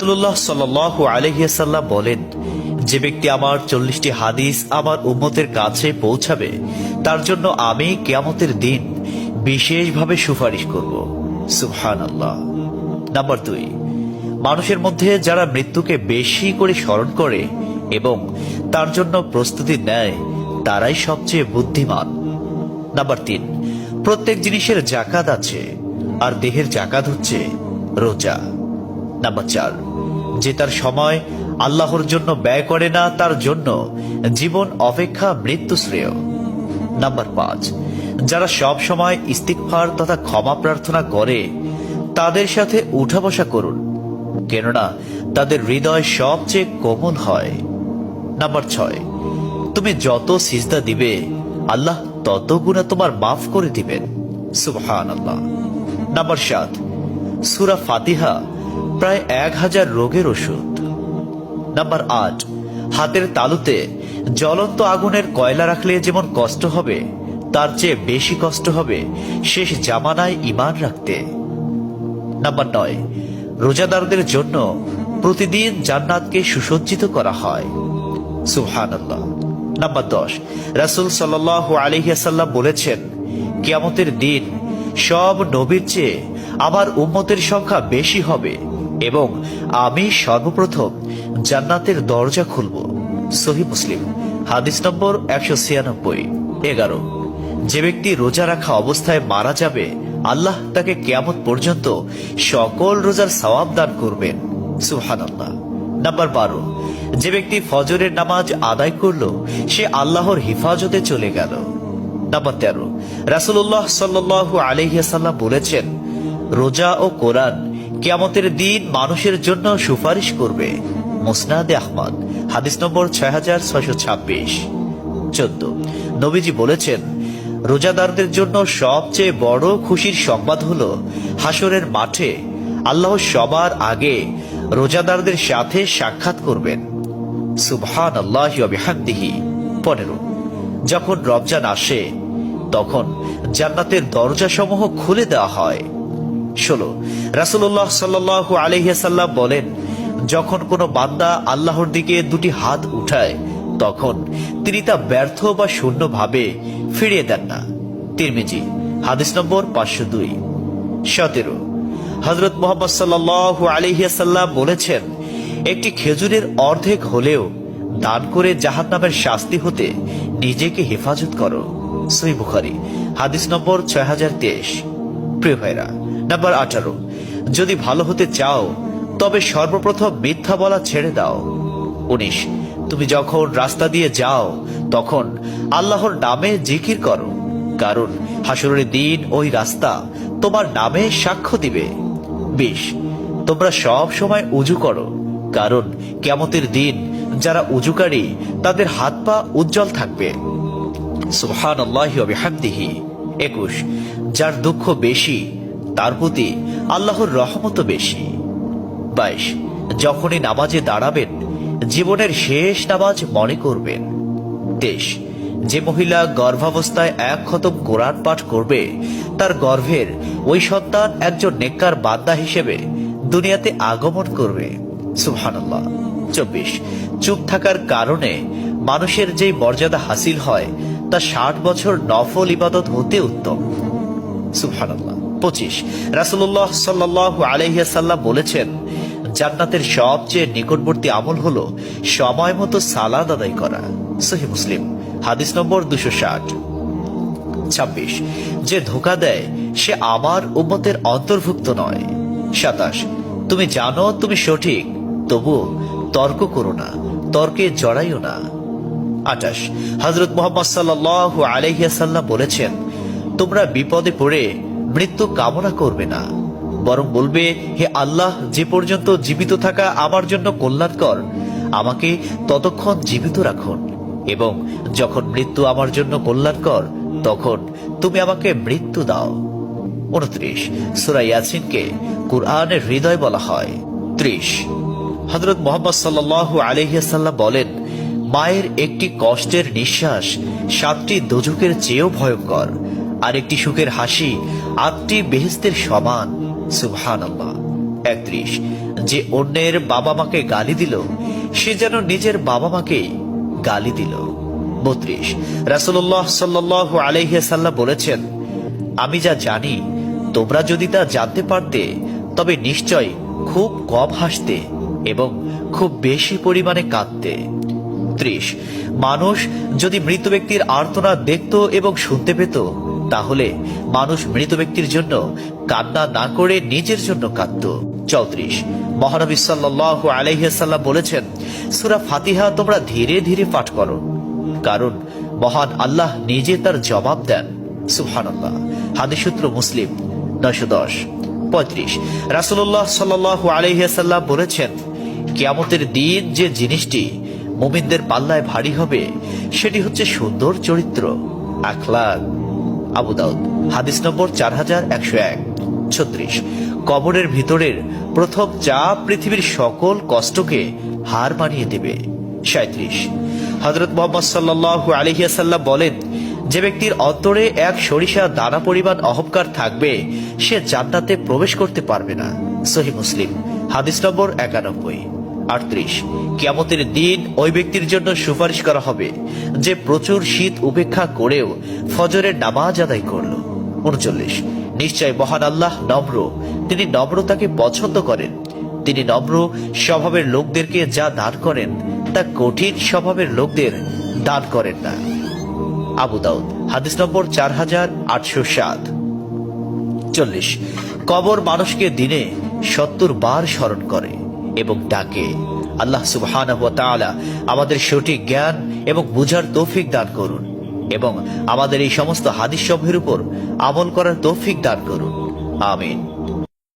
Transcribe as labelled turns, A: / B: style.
A: রাসূলুল্লাহ সাল্লাল্লাহু আলাইহি ওয়াসাল্লাম বলেন, যে ব্যক্তি আমার 40টি হাদিস আমার উম্মতের কাছে পৌঁছাবে তার জন্য আমি কিয়ামতের দিন বিশেষভাবে সুপারিশ করব। সুবহানাল্লাহ। নাম্বার 2, মানুষের মধ্যে যারা মৃত্যুকে বেশি করে স্মরণ করে এবং তার জন্য প্রস্তুতি নেয় তারাই সবচেয়ে বুদ্ধিমান। নাম্বার 3, প্রত্যেক জিনিসের জাকাত আছে, আর দেহের জাকাত হচ্ছে রোজা। নাম্বার 4, যে তার সময় আল্লাহর জন্য ব্যয় করে না তার জন্য জীবন অপেক্ষা মৃত্যু শ্রেয়। নাম্বার 5, যারা সব সময় ইস্তিগফার তথা ক্ষমা প্রার্থনা করে তাদের সাথে উঠা বসা করুন, কেননা তাদের হৃদয় সবচেয়ে কোমল হয়। নাম্বার 6, তুমি যত সিজদা দিবে আল্লাহ তত গুণা তোমার মাফ করে দিবেন। সুবহানাল্লাহ। নাম্বার 7, সূরা ফাতিহা প্রায় 1000 রোগের ওষুধ। নাম্বার 8, হাতের তালুতে জ্বলন্ত আগুনের কয়লা রাখলে যেমন কষ্ট হবে তার চেয়ে বেশি কষ্ট হবে শেষ জামানায় ঈমান রাখতে। নাম্বার 9, রোজাদারদের জন্য প্রতিদিন জান্নাতকে সুসজ্জিত করা হয়। সুবহানাল্লাহ। নাম্বার 10, রাসূল সাল্লাল্লাহু আলাইহি ওয়াসাল্লাম বলেছেন, কিয়ামতের দিন সব নবীর চেয়ে আমার উম্মতের সংখ্যা বেশি হবে এবং আমি সর্বপ্রথম জান্নাতের দরজা খুলব। সহিহ মুসলিম, হাদিস নম্বর 196। 11, যে ব্যক্তি রোজা রাখা অবস্থায় মারা যাবে আল্লাহ তাকে কিয়ামত পর্যন্ত সকল রোজার সওয়াব দান করবেন। সুবহানাল্লাহ। নাম্বার 12, যে ব্যক্তি ফজরের নামাজ আদায় করল সে আল্লাহর হিফাজতে চলে গেল। নাম্বার 13, রাসূলুল্লাহ সাল্লাল্লাহু আলাইহি ওয়াসাল্লাম বলেছেন, রোজা ও কোরআন কিয়ামতের দিন মানুষের জন্য সুপারিশ করবে। মুসনাদে আহমদ, হাদিস নম্বর 6626। 14, নবীজি বলেছেন, রোজাদারদের জন্য সবচেয়ে বড় খুশির সংবাদ হলো হাসরের মাঠে আল্লাহ সবার আগে রোজাদারদের সাথে সাক্ষাৎ করবেন। সুবহানাল্লাহি ওয়া বিহামদিহি। 15, যখন রমজান আসে তখন জান্নাতের দরজাসমূহ খুলে দেওয়া হয়। 16, রাসূলুল্লাহ সাল্লাল্লাহু আলাইহি ওয়াসাল্লাম বলেন, যখন কোনো বান্দা আল্লাহর দিকে দুটি হাত উঠায় তখন তিনি তা ব্যর্থ বা শূন্য ভাবে ফিরিয়ে দেন না। তিরমিজি, হাদিস নম্বর 502। 17, হযরত মুহাম্মদ সাল্লাল্লাহু আলাইহি ওয়াসাল্লাম বলেছেন, একটি খেজুরের অর্ধেক হলেও দান করে জাহান্নামের শাস্তি হতে নিজেকে হেফাজত করো। সহিহ বুখারী, হাদিস নম্বর 6023। প্রিয় ভাইরা, নাম্বার 18, যদি ভালো হতে চাও তবে সর্বপ্রথম মিথ্যা বলা ছেড়ে দাও। 19, তুমি যখন রাস্তা দিয়ে যাও তখন আল্লাহর নামে জিকির করো, কারণ হাসরের দিন ওই রাস্তা তোমার নামে সাক্ষ্য দিবে। 20, তোমরা সব সময় উযু করো, কারণ কিয়ামতের দিন যারা উযুকারী তাদের হাত পা উজ্জ্বল থাকবে। সুবহানাল্লাহি ওয়া বিহামদিহি। 21, যার দুঃখ বেশি তার প্রতি আল্লাহর রহমতও বেশি। 22, যখনই নামাজে দাঁড়াবেন জীবনের শেষ নামাজ মনে করবেন। 23, যে মহিলা গর্ভাবস্থায় 1 খতম কোরআন পাঠ করবে তার গর্ভের ওই সন্তান একজন নেককার বান্দা হিসেবে দুনিয়াতে আগমন করবে। সুবহানাল্লাহ। 24, চুপ থাকার কারণে মানুষের যেই মর্যাদা হাসিল হয় তা 60 বছর নফল ইবাদত হতে উত্তম। সুবহানাল্লাহ। 25, রাসূলুল্লাহ সাল্লাল্লাহু আলাইহি ওয়াসাল্লাম বলেছেন, জান্নাতের সবচেয়ে নিকটবর্তী আমল হলো সময় মতো সালাত আদায় করা। সহিহ মুসলিম, হাদিস নম্বর 260। 26, যে ধোঁকা দেয় সে আমার উম্মতের অন্তর্ভুক্ত নয়। 27, তুমি জানো তুমি সঠিক তবু তর্ক করো না, তর্কে জড়াইও না। 28, হযরত মুহাম্মদ সাল্লাল্লাহু আলাইহি ওয়াসাল্লাম বলেছেন, তোমরা বিপদে পড়ে মৃত্যু কামনা করবে না, বরং বলবে, হে আল্লাহ, যে পর্যন্ত জীবিত থাকা আমার জন্য কল্যাণকর আমাকে ততক্ষণ জীবিত রাখুন, এবং যখন মৃত্যু আমার জন্য কল্যাণকর তখন তুমি আমাকে মৃত্যু দাও। 29, সূরা ইয়াসিনকে কুরআনের হৃদয় বলা হয়। 30, হযরত মুহাম্মদ সাল্লাল্লাহু আলাইহি ওয়াসাল্লাম বলেন, মায়ের একটি কষ্টের নিঃশ্বাস 7টি দোজখের চেয়েও ভয়ঙ্কর, আর একটি সুখের হাসি 8টি বেহেশতের সমান। সুবহানাল্লাহ। 31, যে অন্যের বাবা মাকে গালি দিল সে যেন নিজের বাবা মাকেই গালি দিল। 32 রাসূলুল্লাহ সাল্লাল্লাহু আলাইহি ওয়াসাল্লাম বলেছেন, আমি যা জানি তোমরা যদি তা জানতে পারতে তবে নিশ্চয় খুব কম হাসতে এবং খুব বেশি পরিমাণে কাঁদতে। 30 মানুষ যদি মৃত ব্যক্তির আর্তনাদ দেখত এবং শুনতে পেত তাহলে মানুষ মৃত ব্যক্তির জন্য কান্না না করে নিজের জন্য কাঁদত। 34 মহানবী সাল্লাল্লাহু আলাইহি ওয়াসাল্লাম বলেছেন, সূরা ফাতিহা তোমরা ধীরে ধীরে পাঠ করো, কারণ মহান আল্লাহ নিজে তার জবাব দেন। সুবহানাল্লাহ। হাদিস সূত্র মুসলিম 910। 35 রাসূলুল্লাহ সাল্লাল্লাহু আলাইহি ওয়াসাল্লাম বলেছেন, কিয়ামতের দিন যে জিনিসটি মুমিনদের পাল্লায় ভারী হবে সেটি হচ্ছে সুন্দর চরিত্র, আখলাক। আবু দাউদ হাদিস নম্বর 4101। 36 কবরের ভিতরের প্রথম চাপ পৃথিবীর সকল কষ্টকে হার মানিয়ে দেবে। 37 হযরত মুহাম্মদ সাল্লাল্লাহু আলাইহি ওয়াসাল্লাম বলেন, যে ব্যক্তির অন্তরে এক সরিষা দানা পরিমাণ অহংকার থাকবে সে জান্নাতে প্রবেশ করতে পারবে না। সহিহ মুসলিম হাদিস নম্বর 91। 38 কিয়ামতের দিন ওই ব্যক্তির জন্য সুপারিশ করা হবে যে প্রচুর শীত উপেক্ষা করেও ফজরের নামাজ আদায় করল। 39 নিশ্চয় মহান আল্লাহ নম্র, তিনি নম্রতাকে পছন্দ করেন। তিনি নম্র স্বভাবের লোকদেরকে যা দান করেন তা কঠিন স্বভাবের লোকদের দান করেন না। আবু দাউদ হাদিস নম্বর 4807। 40 কবর মানুষকে দিনে 70 বার স্মরণ করে এবং ডাকে। আল্লাহ সুবহানাহু ওয়া তাআলা আমাদের সঠিক জ্ঞান এবং বুঝার তৌফিক দান করুন এবং আমাদের এই সমস্ত হাদিস সমূহের উপর আমল করার তৌফিক দান করুন। আমিন।